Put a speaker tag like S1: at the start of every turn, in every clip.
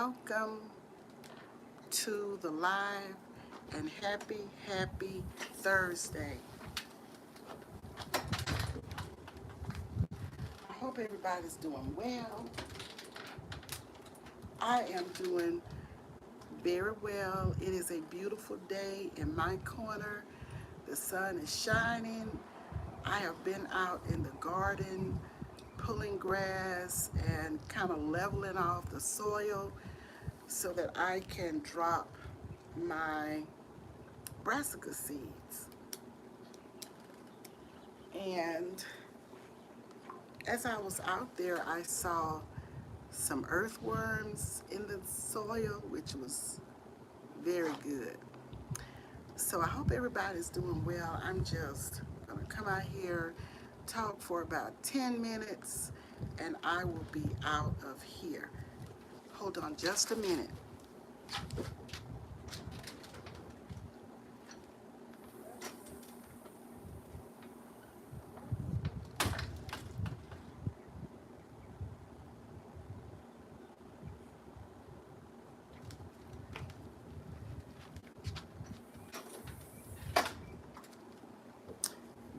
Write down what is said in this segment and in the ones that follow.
S1: Welcome to the live and happy Thursday. I hope everybody's doing well. I am doing very well. It is a beautiful day in my corner. The sun is shining. I have been out in the garden pulling grass and kind of leveling off the soil so that I can drop my brassica seeds. And as I was out there, I saw some earthworms in the soil, which was very good. So I hope everybody's doing well. I'm just going to come out here, talk for about 10 minutes, and I will be out of here. Hold on just a minute.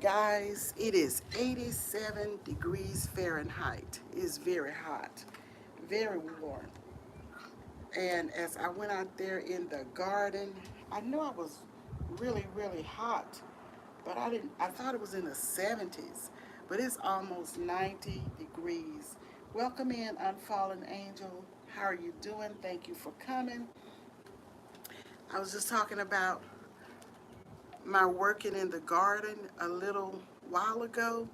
S1: Guys, it is 87 degrees Fahrenheit. It is very hot, very warm. And as I went out there in the garden, I knew I was really hot, but I thought it was in the 70s, but it's almost 90 degrees. Welcome in, Unfallen Angel. How are you doing? Thank you for coming. I was just talking about my working in the garden a little while ago,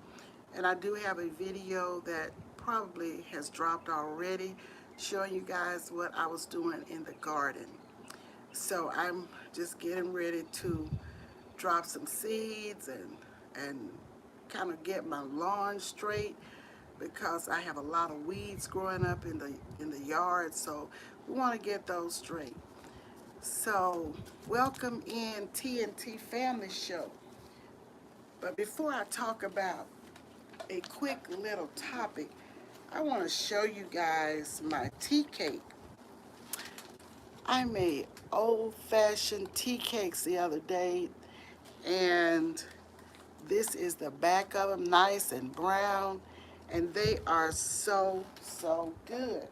S1: and I do have a video that probably has dropped already showing you guys what I was doing in the garden. So I'm just getting ready to drop some seeds and kind of get my lawn straight because I have a lot of weeds growing up in the yard, so we want to get those straight. So welcome in TNT Family Show. But before I talk about a quick little topic, I want to show you guys my tea cake. I made old-fashioned tea cakes the other day, and this is the back of them, nice and brown, and they are so good.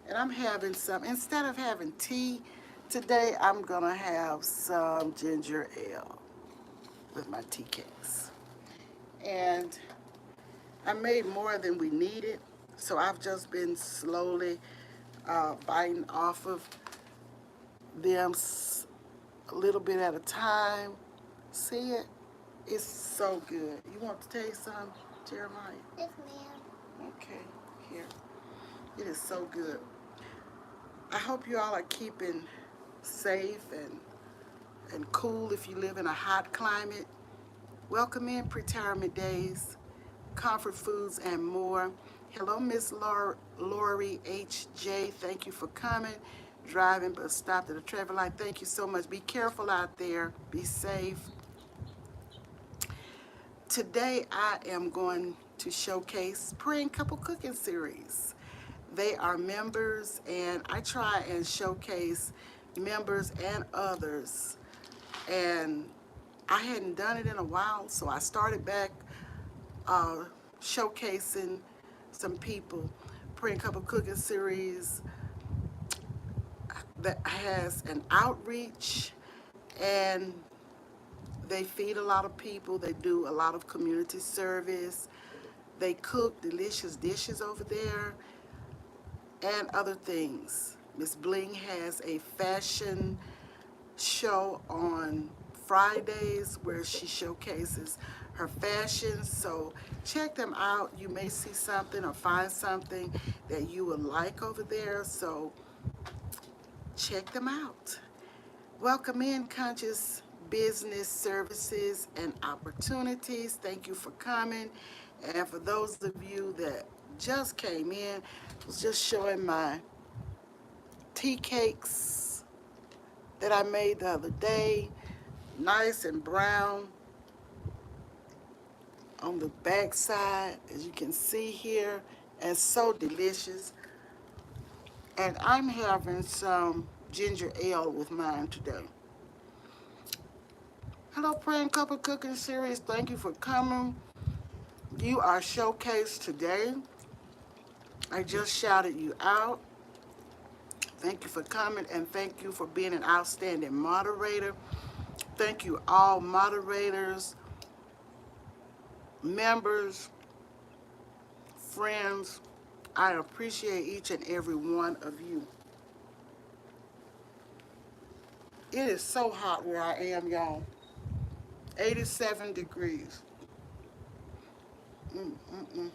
S1: And I'm having some, instead of having tea today, I'm gonna have some ginger ale with my tea cakes. And I made more than we needed, so I've just been slowly biting off of them a little bit at a time. See it? It's so good. You want to taste some, Jeremiah?
S2: Yes, ma'am.
S1: Okay, here. It is so good. I hope you all are keeping safe and cool if you live in a hot climate. Welcome in Retirement Days, Comfort Foods, and more. Hello, Miss Lori H.J. Thank you for coming. Driving but stopped at a traffic light. Thank you so much. Be careful out there. Be safe. Today I am going to showcase Praying Couple Cooking Series. They are members, and I try and showcase members and others. And I hadn't done it in a while, so I started back showcasing some people. Praying Couple Cooking Series that has an outreach, and they feed a lot of people. They do a lot of community service. They cook delicious dishes over there and other things. Miss Bling has a fashion show on Fridays where she showcases her fashion. So check them out. You may see something or find something that you would like over there. So check them out. Welcome in Conscious Business Services and Opportunities. Thank you for coming. And for those of you that just came in, I was just showing my tea cakes that I made the other day. Nice and brown on the back side, as you can see here, and so delicious. And I'm having some ginger ale with mine today. Hello, Praying Couple Cooking Series. Thank you for coming. You are showcased today. I just shouted you out. Thank you for coming, and thank you for being an outstanding moderator. Thank you all moderators, members, friends. I appreciate each and every one of you. It is so hot where I am, y'all. 87 degrees. Mm-mm-mm.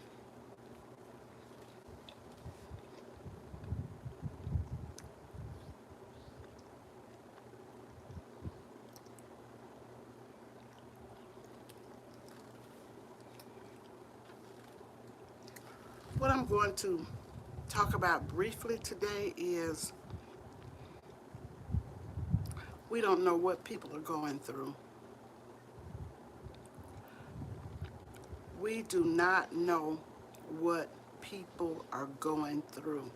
S1: What I'm going to talk about briefly today is we don't know what people are going through. We do not know what people are going through.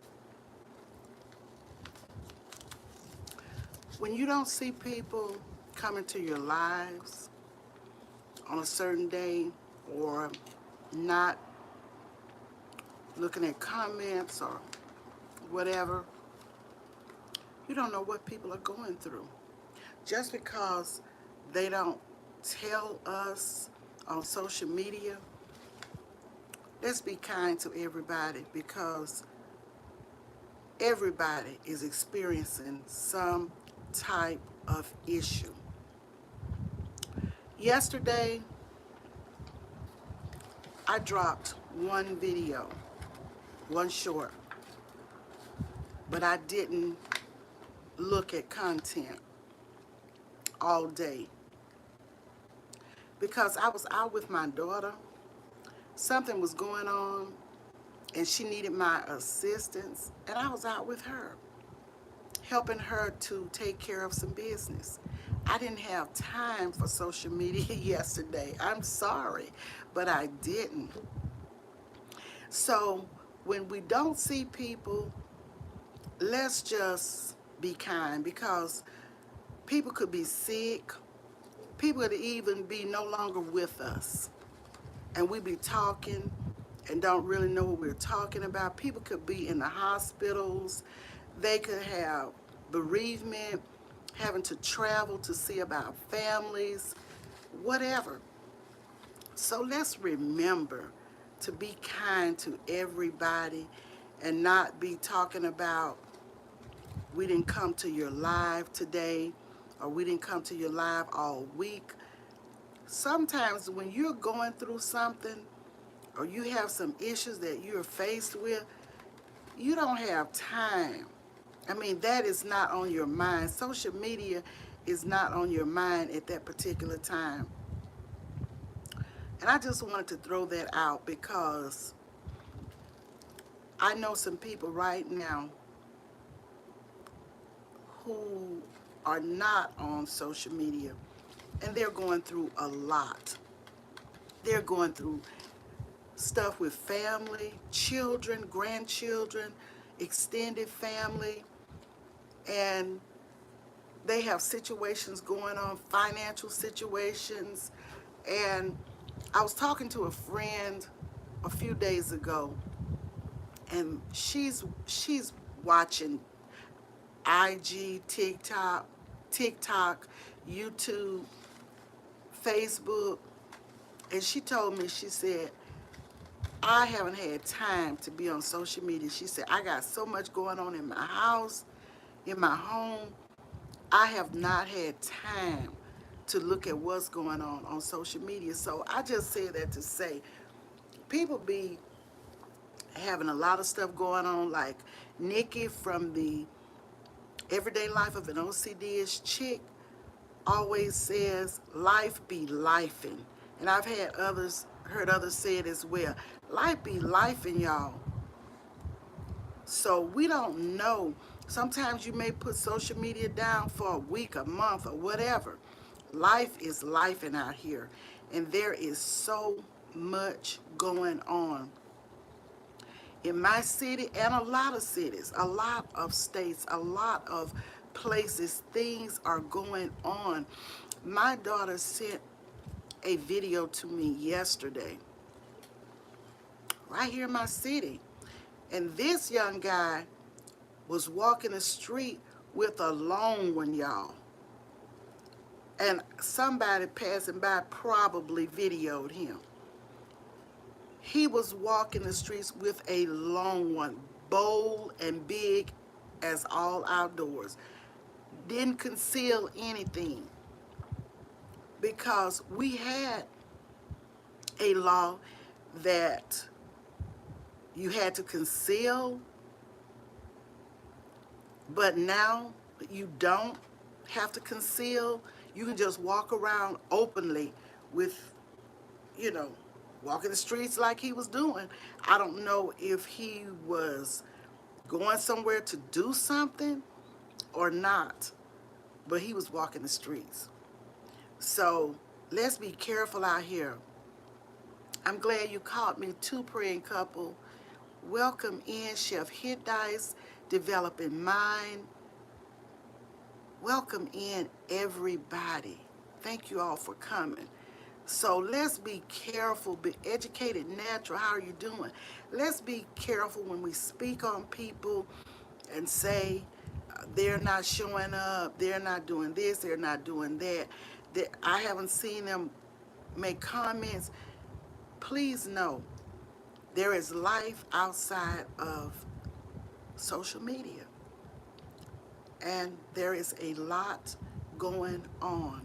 S1: When you don't see people come into your lives on a certain day, or not looking at comments or whatever, you don't know what people are going through. Just because they don't tell us on social media, let's be kind to everybody, because everybody is experiencing some type of issue. Yesterday, I dropped one video, one short, but I didn't look at content all day because I was out with my daughter. Something was going on and she needed my assistance, and I was out with her, helping her to take care of some business. I didn't have time for social media yesterday. I'm sorry, but I didn't. So when we don't see people, let's just be kind, because people could be sick. People could even be no longer with us. And we be talking and don't really know what we're talking about. People could be in the hospitals. They could have bereavement, having to travel to see about families, whatever. So let's remember to be kind to everybody and not be talking about we didn't come to your live today, or we didn't come to your live all week. Sometimes when you're going through something, or you have some issues that you're faced with, you don't have time. I mean, that is not on your mind. Social media is not on your mind at that particular time. And I just wanted to throw that out because I know some people right now who are not on social media, and they're going through a lot. They're going through stuff with family, children, grandchildren, extended family, and they have situations going on, financial situations. And I was talking to a friend a few days ago, and she's watching IG, TikTok, YouTube, Facebook, and she told me, she said, I haven't had time to be on social media. She said, I got so much going on in my house, in my home. I have not had time to look at what's going on social media. So I just said that to say, people be having a lot of stuff going on, like Nikki from the Everyday Life of an OCD-ish Chick always says, life be lifing. And I've heard others say it as well. Life be lifing, y'all. So we don't know. Sometimes you may put social media down for a week, a month, or whatever. Life is lifing out here. And there is so much going on. In my city and a lot of cities, a lot of states, a lot of places, things are going on. My daughter sent a video to me yesterday, right here in my city. And this young guy was walking the street with a lone one, y'all. And somebody passing by probably videoed him. He was walking the streets with a long one, bold and big as all outdoors. Didn't conceal anything, because we had a law that you had to conceal, but now you don't have to conceal. You can just walk around openly with, you know, walking the streets like he was doing. I don't know if he was going somewhere to do something or not, but he was walking the streets. So let's be careful out here. I'm glad you caught me too, praying couple. Welcome in, Chef Hit Dice, Developing Mind. Welcome in, everybody. Thank you all for coming. So let's be careful, be educated, natural. How are you doing? Let's be careful when we speak on people and say they're not showing up, they're not doing this, they're not doing that. I haven't seen them make comments. Please know there is life outside of social media, and there is a lot going on.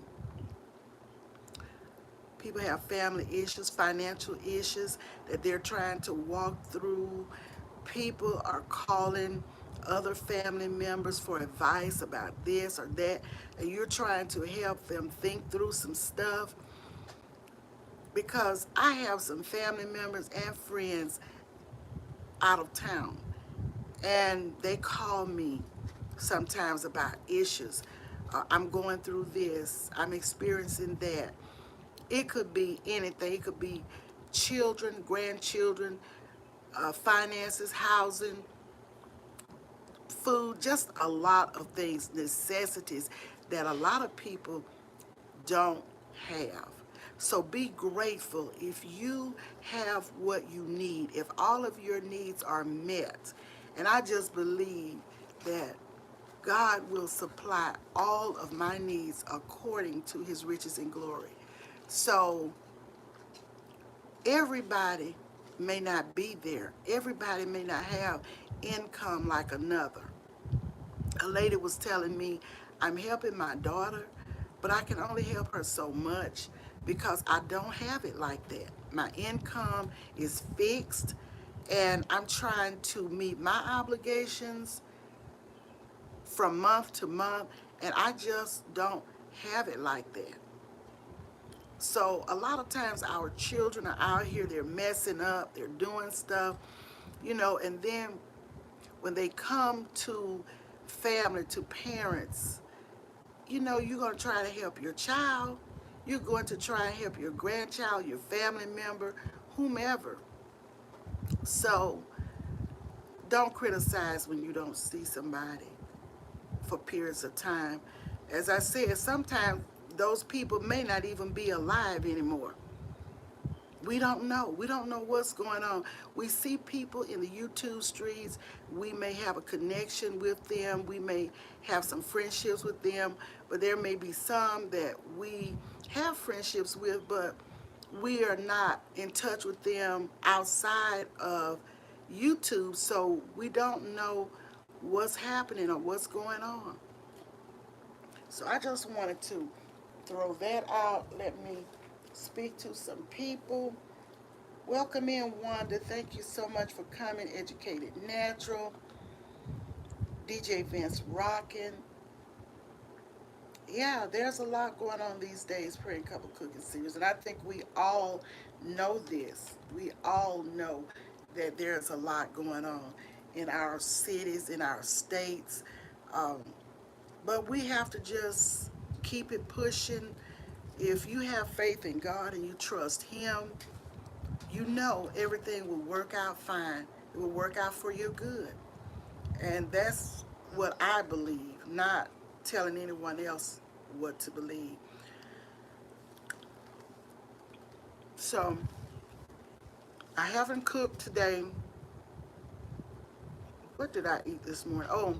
S1: People have family issues, financial issues that they're trying to walk through. People are calling other family members for advice about this or that, and you're trying to help them think through some stuff. Because I have some family members and friends out of town, and they call me sometimes about issues. I'm going through this, I'm experiencing that. It could be anything. It could be children, grandchildren, finances, housing, food, just a lot of things, necessities that a lot of people don't have. So be grateful if you have what you need, if all of your needs are met. And I just believe that God will supply all of my needs according to his riches and glory. So everybody may not be there. Everybody may not have income like another. A lady was telling me, I'm helping my daughter, but I can only help her so much because I don't have it like that. My income is fixed, and I'm trying to meet my obligations from month to month, and I just don't have it like that. So a lot of times our children are out here, they're messing up, they're doing stuff, and then when they come to family, to parents, you're going to try to help your child. You're going to try and help your grandchild, your family member, whomever. So don't criticize when you don't see somebody for periods of time. As I said, sometimes those people may not even be alive anymore. We don't know. We don't know what's going on. We see people in the YouTube streets. We may have a connection with them. We may have some friendships with them. But there may be some that we have friendships with, but we are not in touch with them outside of YouTube. So we don't know what's happening or what's going on. So I just wanted to throw that out. Let me speak to some people. Welcome in, Wanda. Thank you so much for coming. Educated Natural. DJ Vince Rockin'. Yeah, there's a lot going on these days, Praying Couple Cooking Series. And I think we all know this. We all know that there's a lot going on in our cities, in our states. But we have to just keep it pushing. If you have faith in God and you trust him, you know everything will work out fine. It will work out for your good. And that's what I believe, not telling anyone else what to believe. So I haven't cooked today. What did I eat this morning? Oh,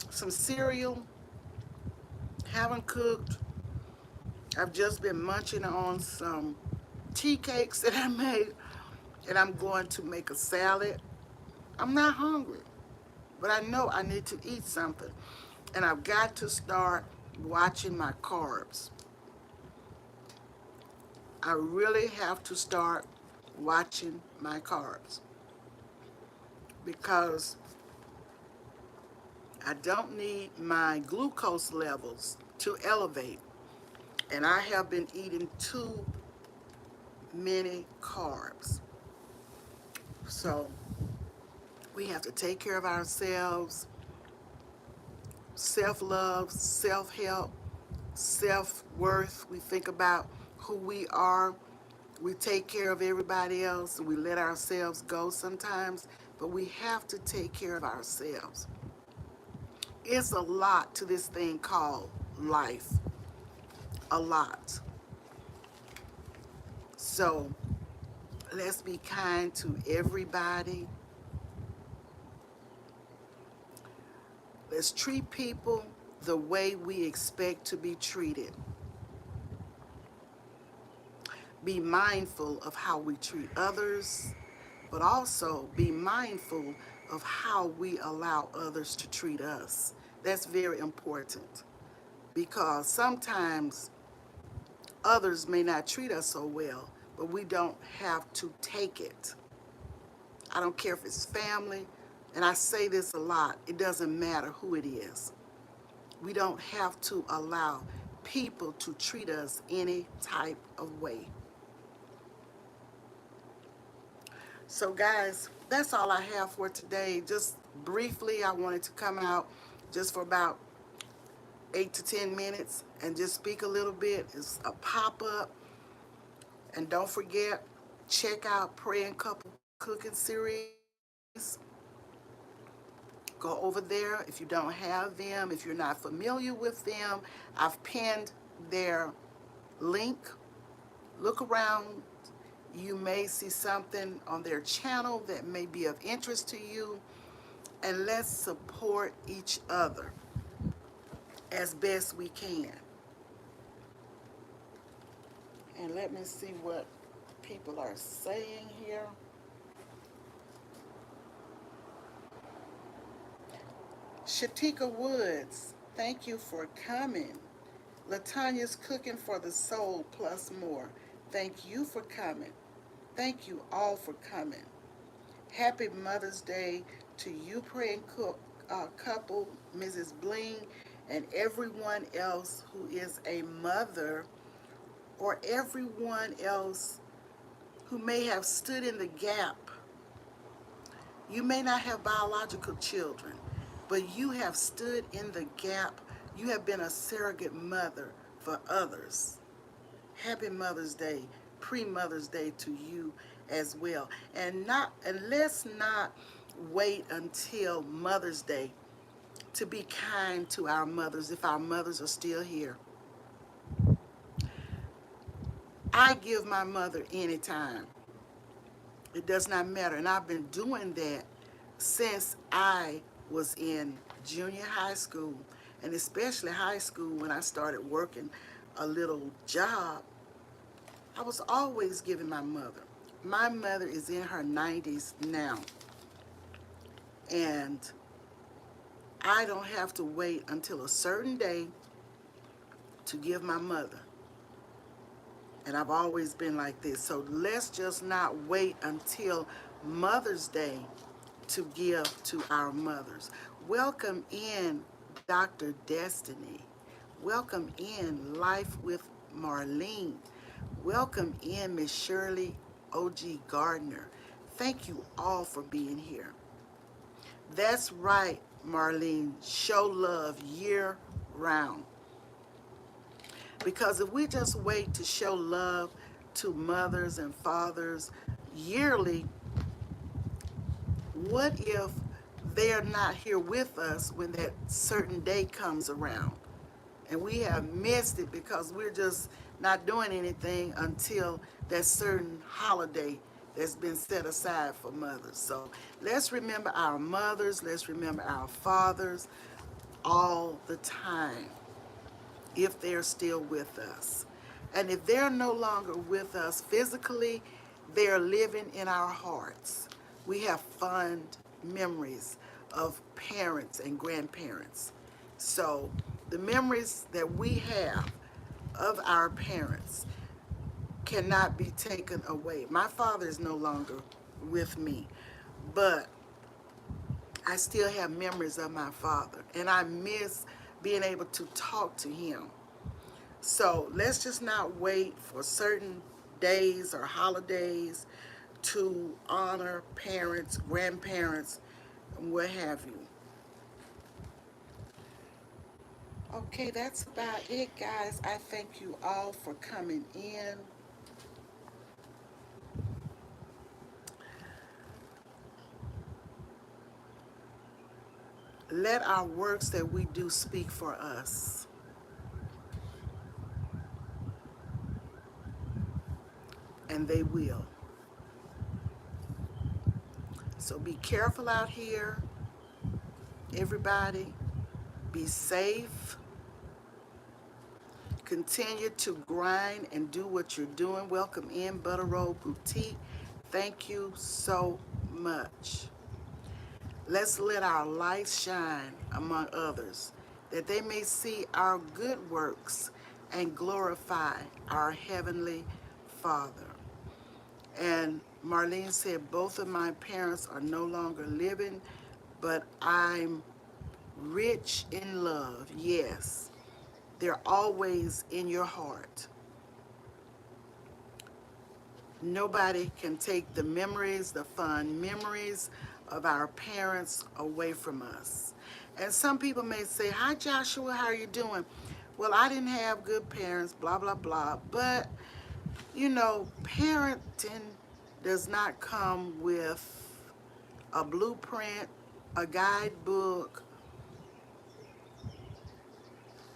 S1: some cereal. Haven't cooked. I've just been munching on some tea cakes that I made, and I'm going to make a salad. I'm not hungry, but I know I need to eat something. And I've got to start watching my carbs. I really have to start watching my carbs because I don't need my glucose levels to elevate. And I have been eating too many carbs. So we have to take care of ourselves, self-love, self-help, self-worth. We think about who we are. We take care of everybody else and we let ourselves go sometimes, but we have to take care of ourselves. It's a lot to this thing called life. A lot. So let's be kind to everybody. Let's treat people the way we expect to be treated. Be mindful of how we treat others, but also be mindful of how we allow others to treat us. That's very important because sometimes others may not treat us so well, but we don't have to take it. I don't care if it's family, and I say this a lot, it doesn't matter who it is. We don't have to allow people to treat us any type of way. So guys, that's all I have for today. Just briefly, I wanted to come out just for about 8 to 10 minutes and just speak a little bit. It's a pop-up. And don't forget, check out Praying Couple Cooking Series. Go over there if you don't have them. If you're not familiar with them, I've pinned their link. Look around. You may see something on their channel that may be of interest to you. And let's support each other as best we can. And let me see what people are saying here. Shatika Woods, thank you for coming. Latanya's Cooking for the Soul plus more. Thank you for coming. Thank you all for coming. Happy Mother's Day to you, Praying Couple, Mrs. Bling, and everyone else who is a mother, or everyone else who may have stood in the gap. You may not have biological children, but you have stood in the gap. You have been a surrogate mother for others. Happy Mother's Day, pre-Mother's Day to you as well. And let's not wait until Mother's Day to be kind to our mothers if our mothers are still here. I give my mother any time. It does not matter. And I've been doing that since I was in junior high school, and especially high school when I started working a little job. I was always giving my mother. My mother is in her 90s now, and I don't have to wait until a certain day to give my mother. And I've always been like this. So let's just not wait until Mother's Day to give to our mothers. Welcome in Dr. Destiny. Welcome in Life with Marlene. Welcome in Miss Shirley O.G. Gardner. Thank you all for being here. That's right, Marlene. Show love year round. Because if we just wait to show love to mothers and fathers yearly, What if they're not here with us when that certain day comes around? And we have missed it because we're just not doing anything until that certain holiday that's been set aside for mothers. So let's remember our mothers, let's remember our fathers all the time if they're still with us. And if they're no longer with us physically, they're living in our hearts. We have fond memories of parents and grandparents. So the memories that we have of our parents cannot be taken away. My father is no longer with me, but I still have memories of my father, and I miss being able to talk to him. So let's just not wait for certain days or holidays to honor parents, grandparents, and what have you. Okay, that's about it, guys. I thank you all for coming in. Let our works that we do speak for us. And they will. So be careful out here, everybody. Be safe. Continue to grind and do what you're doing. Welcome in Butter Roll Boutique. Thank you so much. Let's let our light shine among others, that they may see our good works and glorify our Heavenly Father. And Marlene said, both of my parents are no longer living, but I'm rich in love. Yes, they're always in your heart. Nobody can take the memories, the fun memories of our parents away from us. And some people may say, hi Joshua, how are you doing? Well, I didn't have good parents, blah, blah, blah. But, you know, parenting does not come with a blueprint, a guidebook.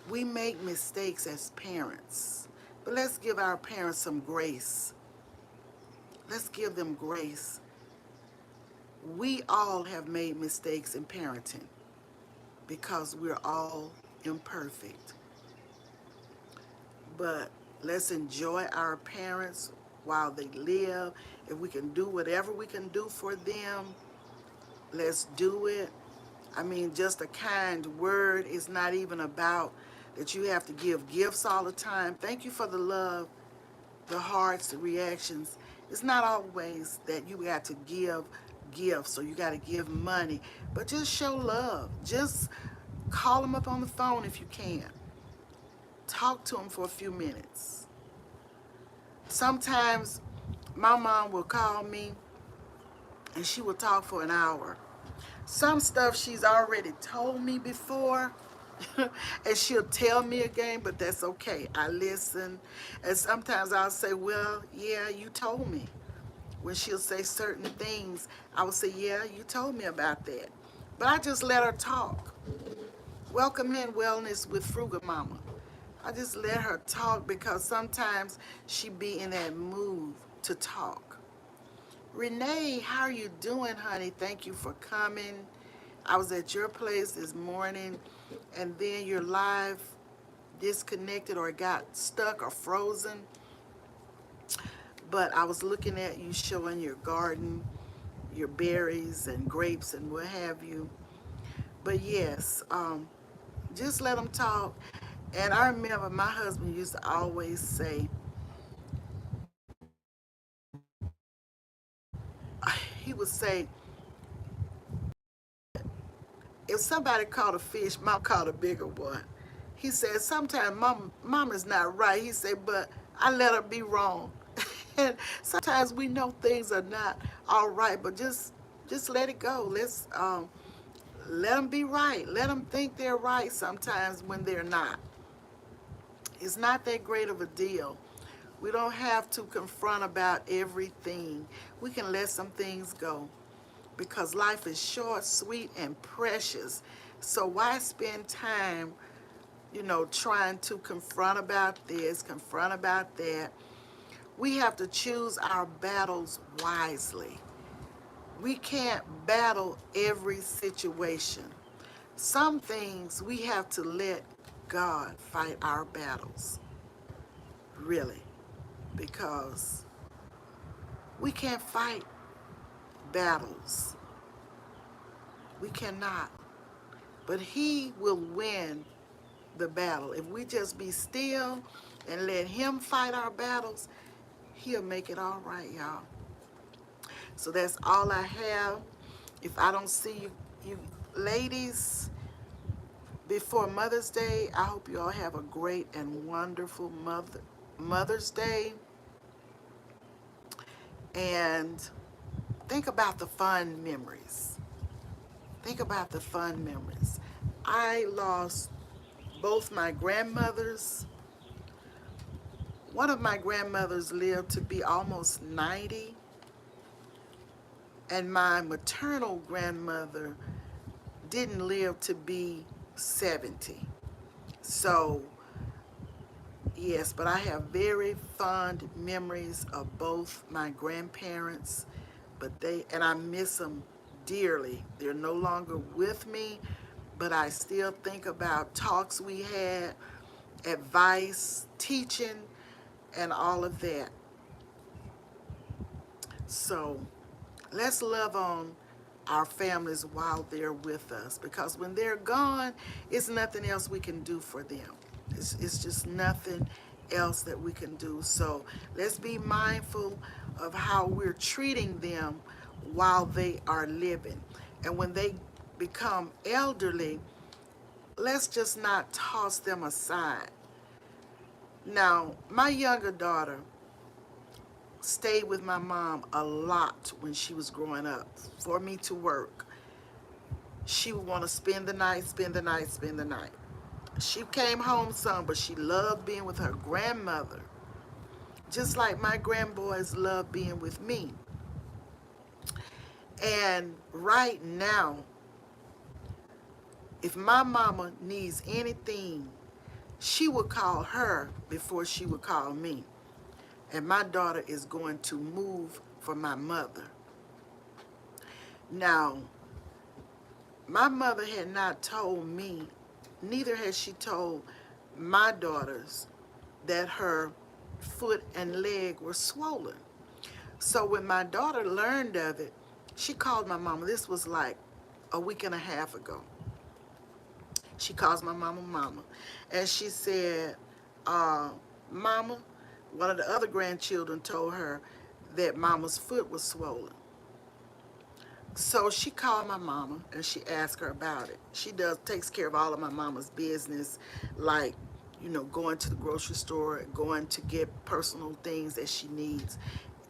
S1: We make mistakes as parents, but let's give our parents some grace. Let's give them grace. We all have made mistakes in parenting because we're all imperfect. But let's enjoy our parents while they live. If we can do whatever we can do for them, let's do it. I mean, just a kind word is not even about that you have to give gifts all the time. Thank you for the love, the hearts, the reactions. It's not always that you got to give gifts or you got to give money, but just show love. Just call them up on the phone if you can. Talk to them for a few minutes. Sometimes my mom will call me and she will talk for an hour. Some stuff she's already told me before, and she'll tell me again, but that's okay. I listen. And sometimes I'll say, well, yeah, you told me. When she'll say certain things, I will say, yeah, you told me about that. But I just let her talk. Welcome in Wellness with Frugal Mama. I just let her talk because sometimes she be in that mood to talk. Renee, how are you doing, honey? Thank you for coming. I was at your place this morning, and then your live disconnected or got stuck or frozen. But I was looking at you showing your garden, your berries and grapes and what have you. But yes, just let them talk. And I remember my husband used to always say, he would say, if somebody caught a fish, mom caught a bigger one. He said, sometimes mama's not right. He said, but I let her be wrong. And sometimes we know things are not all right, but just let it go. Let them be right. Let them think they're right sometimes when they're not. It's not that great of a deal. We don't have to confront about everything. We can let some things go because life is short, sweet, and precious. So why spend time, trying to confront about this, confront about that? We have to choose our battles wisely. We can't battle every situation. Some things we have to let God fight our battles, really, because we can't fight battles. We cannot. But He will win the battle. If we just be still and let Him fight our battles, He'll make it all right, y'all. So that's all I have. If I don't see you ladies before Mother's Day, I hope you all have a great and wonderful Mother's Day. And think about the fun memories. Think about the fun memories. I lost both my grandmothers. One of my grandmothers lived to be almost 90, and my maternal grandmother didn't live to be 70. So, yes, but I have very fond memories of both my grandparents, and I miss them dearly. They're no longer with me, but I still think about talks we had, advice, teaching, and all of that. So let's love on our families while they're with us, because when they're gone, it's nothing else we can do for them. It's just nothing else that we can do. So let's be mindful of how we're treating them while they are living. And when they become elderly, let's just not toss them aside. Now, my younger daughter stayed with my mom a lot when she was growing up for me to work. She would want to spend the night, spend the night, spend the night. She came home some, but she loved being with her grandmother, just like my grandboys love being with me. And right now, if my mama needs anything, she would call her before she would call me. And my daughter is going to move for my mother. Now, my mother had not told me, neither had she told my daughters, that her foot and leg were swollen. So when my daughter learned of it, she called my mama. This was like a week and a half ago. She calls my mama, and she said, Mama, one of the other grandchildren told her that mama's foot was swollen. So she called my mama and she asked her about it. She takes care of all of my mama's business, like, going to the grocery store, going to get personal things that she needs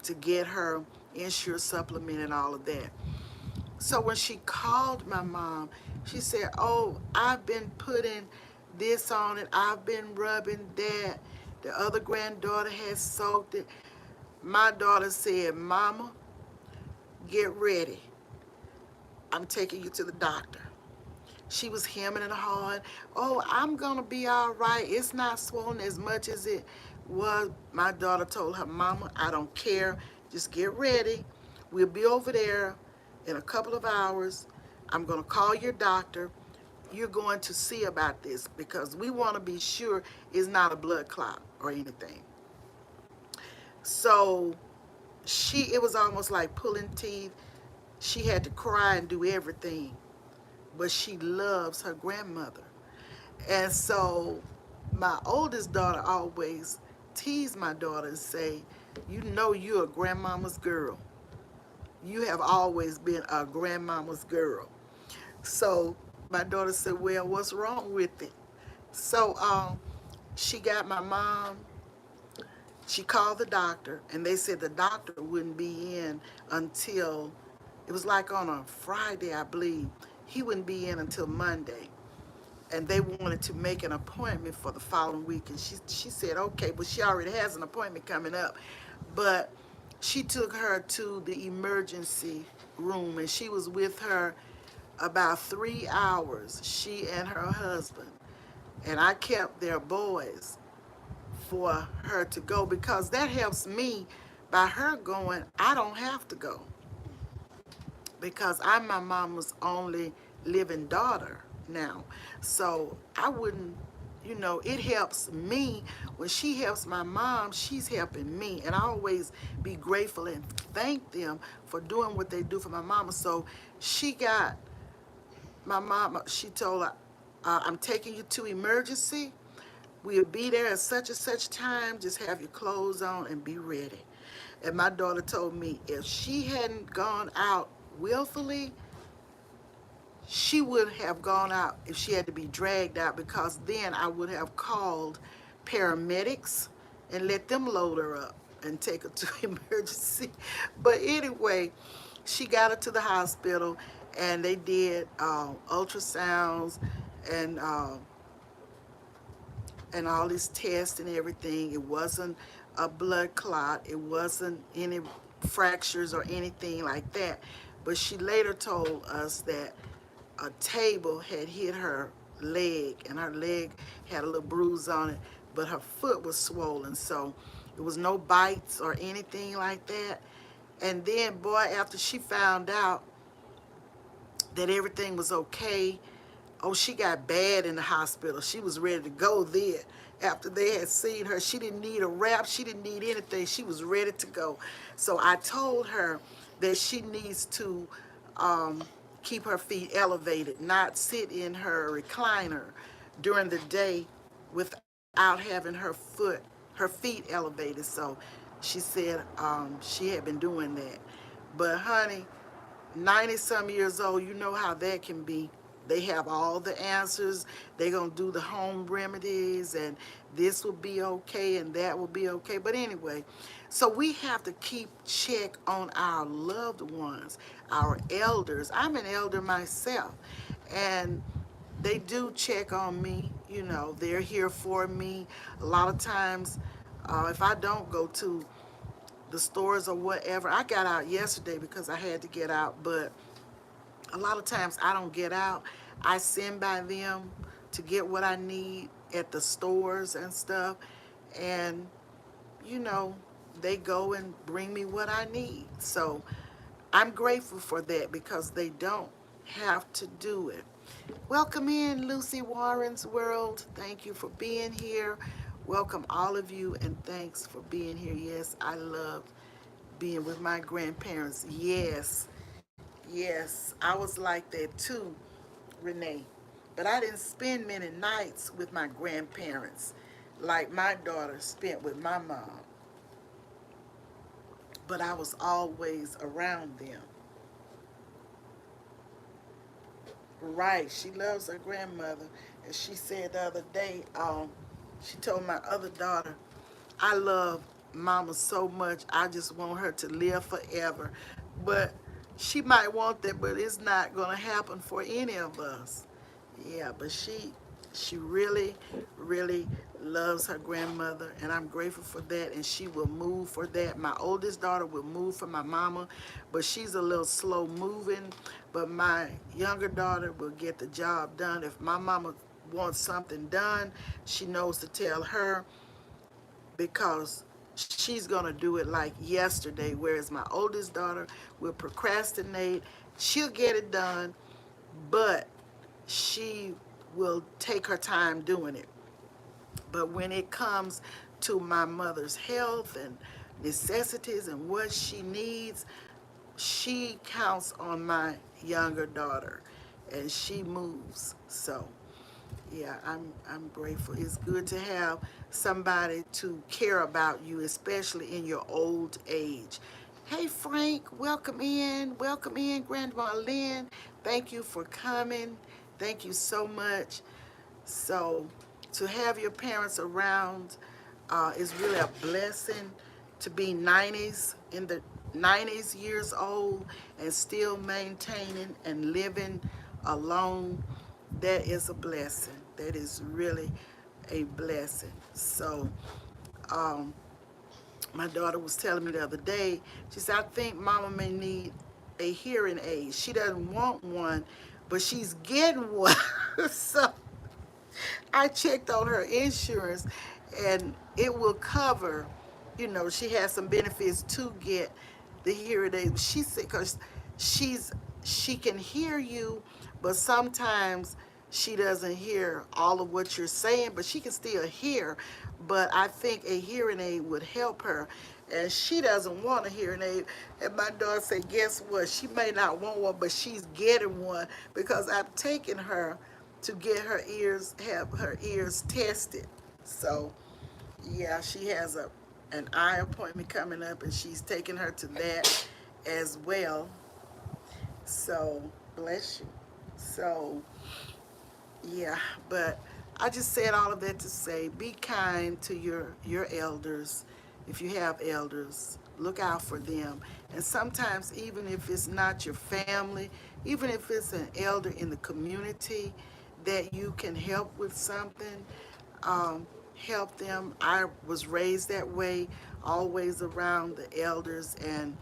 S1: to get her insurance supplement and all of that. So when she called my mom, she said, oh, I've been putting this on it. I've been rubbing that. The other granddaughter has soaked it. My daughter said, Mama, get ready. I'm taking you to the doctor. She was hemming and hawing. Oh, I'm going to be all right. It's not swollen as much as it was. My daughter told her, Mama, I don't care. Just get ready. We'll be over there in a couple of hours. I'm going to call your doctor. You're going to see about this because we want to be sure it's not a blood clot or anything. So it was almost like pulling teeth. She had to cry and do everything, but she loves her grandmother. And so my oldest daughter always teased my daughter and say, you're a grandmama's girl. You have always been a grandmama's girl. So my daughter said, well, what's wrong with it? So she got my mom. She called the doctor, and they said the doctor wouldn't be in until, it was like on a Friday, I believe. He wouldn't be in until Monday. And they wanted to make an appointment for the following week. And she said, okay, but she already has an appointment coming up. But she took her to the emergency room, and she was with her about 3 hours, she and her husband. And I kept their boys for her to go because that helps me. By her going, I don't have to go because I'm my mama's only living daughter now. So I wouldn't, it helps me. When she helps my mom, she's helping me. And I always be grateful and thank them for doing what they do for my mama. So she got my mama, she told her, I'm taking you to emergency. We'll be there at such and such time. Just have your clothes on and be ready. And my daughter told me if she hadn't gone out willfully, she would have gone out if she had to be dragged out, because then I would have called paramedics and let them load her up and take her to emergency. But anyway, she got her to the hospital and they did ultrasounds and all these tests and everything. It wasn't a blood clot. It wasn't any fractures or anything like that. But she later told us that a table had hit her leg, and her leg had a little bruise on it, but her foot was swollen. So it was no bites or anything like that. And then, boy, after she found out that everything was okay, oh, she got bad in the hospital. She was ready to go there. After they had seen her, she didn't need a wrap. She didn't need anything. She was ready to go. So I told her that she needs to keep her feet elevated, not sit in her recliner during the day without having her feet elevated. So she said she had been doing that. But honey, 90 some years old, you know how that can be. They have all the answers. They're going to do the home remedies, and this will be okay and that will be okay. But anyway, so we have to keep check on our loved ones, our elders. I'm an elder myself, and they do check on me. They're here for me. A lot of times, if I don't go to the stores or whatever, I got out yesterday because I had to get out, but a lot of times I don't get out. I send by them to get what I need at the stores and stuff. And, you know, they go and bring me what I need. So I'm grateful for that because they don't have to do it. Welcome in, Lucy Warren's World. Thank you for being here. Welcome all of you, and thanks for being here. Yes, I love being with my grandparents. Yes, yes, I was like that too, Renee. But I didn't spend many nights with my grandparents like my daughter spent with my mom. But I was always around them. Right, she loves her grandmother. And she said the other day, she told my other daughter, I love mama so much, I just want her to live forever. But she might want that, but it's not going to happen for any of us. Yeah, but she really, really loves her grandmother, and I'm grateful for that, and she will move for that. My oldest daughter will move for my mama, but she's a little slow moving, but my younger daughter will get the job done. If my mama wants something done, she knows to tell her, because she's going to do it like yesterday, whereas my oldest daughter will procrastinate. She'll get it done, but she will take her time doing it. But when it comes to my mother's health and necessities and what she needs, she counts on my younger daughter, and she moves. So yeah, I'm grateful. It's good to have somebody to care about you, especially in your old age. Hey Frank, welcome in, Grandma Lynn. Thank you for coming. Thank you so much. So to have your parents around is really a blessing. To be 90s, in the 90s years old, and still maintaining and living alone, that is a blessing. That is really a blessing. So my daughter was telling me the other day, she said, I think mama may need a hearing aid. She doesn't want one, but she's getting one. So I checked on her insurance, and it will cover, she has some benefits to get the hearing aid. She said, because she's she can hear you, but sometimes she doesn't hear all of what you're saying, but she can still hear. But I think a hearing aid would help her. And she doesn't want a hearing aid. And my daughter said, guess what? She may not want one, but she's getting one because I've taken her to get have her ears tested. So yeah, she has an eye appointment coming up, and she's taking her to that as well. So bless you. So yeah, but I just said all of that to say, be kind to your elders. If you have elders, look out for them. And sometimes, even if it's not your family, even if it's an elder in the community that you can help with something, help them. I was raised that way, always around the elders and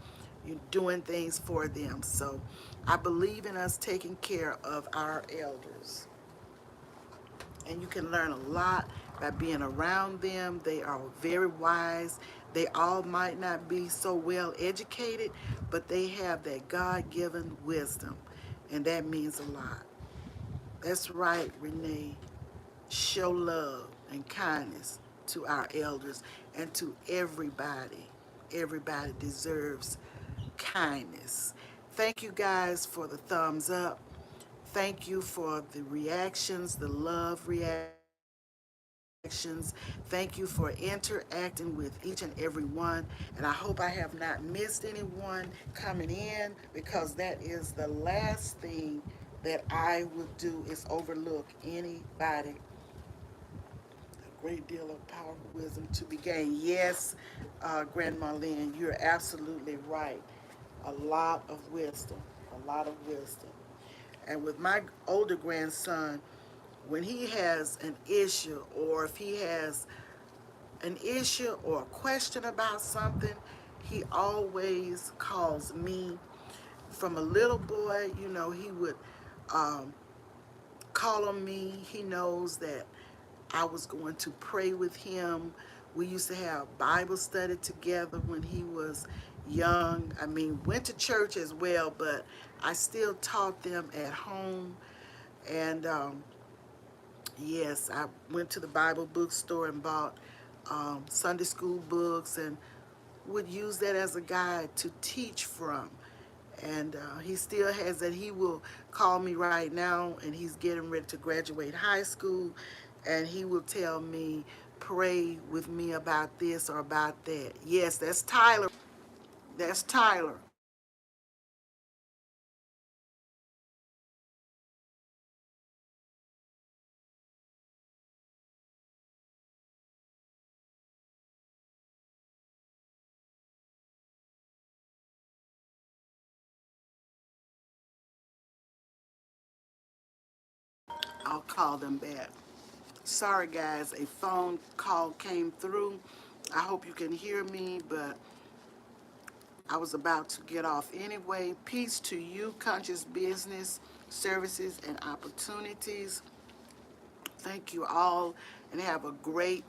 S1: doing things for them. So I believe in us taking care of our elders, and you can learn a lot by being around them. They are very wise. They all might not be so well educated, but they have that God-given wisdom, and that means a lot. That's right, Renee. Show love and kindness to our elders and to everybody. Everybody deserves kindness. Thank you guys for the thumbs up. Thank you for the reactions, the love reactions. Thank you for interacting with each and every one. And I hope I have not missed anyone coming in, because that is the last thing that I would do, is overlook anybody. A great deal of power and wisdom to be gained. Yes, Grandma Lynn, you're absolutely right. A lot of wisdom, a lot of wisdom. And with my older grandson, when he has an issue, or if he has an issue or a question about something, he always calls me. From a little boy, he would um, call on me. He knows that I was going to pray with him. We used to have Bible study together when he was young. I mean, went to church as well, but I still taught them at home. And yes, I went to the Bible bookstore and bought Sunday school books, and would use that as a guide to teach from. And he still has that. He will call me right now, and he's getting ready to graduate high school, and he will tell me, pray with me about this or about that. Yes, that's Tyler. That's Tyler. I'll call them back. Sorry, guys, a phone call came through. I hope you can hear me, but I was about to get off anyway. Peace to you, Conscious Business Services and Opportunities. Thank you all, and have a great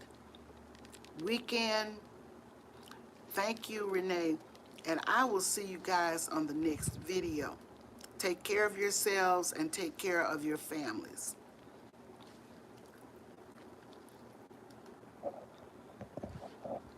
S1: weekend. Thank you, Renee. And I will see you guys on the next video. Take care of yourselves and take care of your families.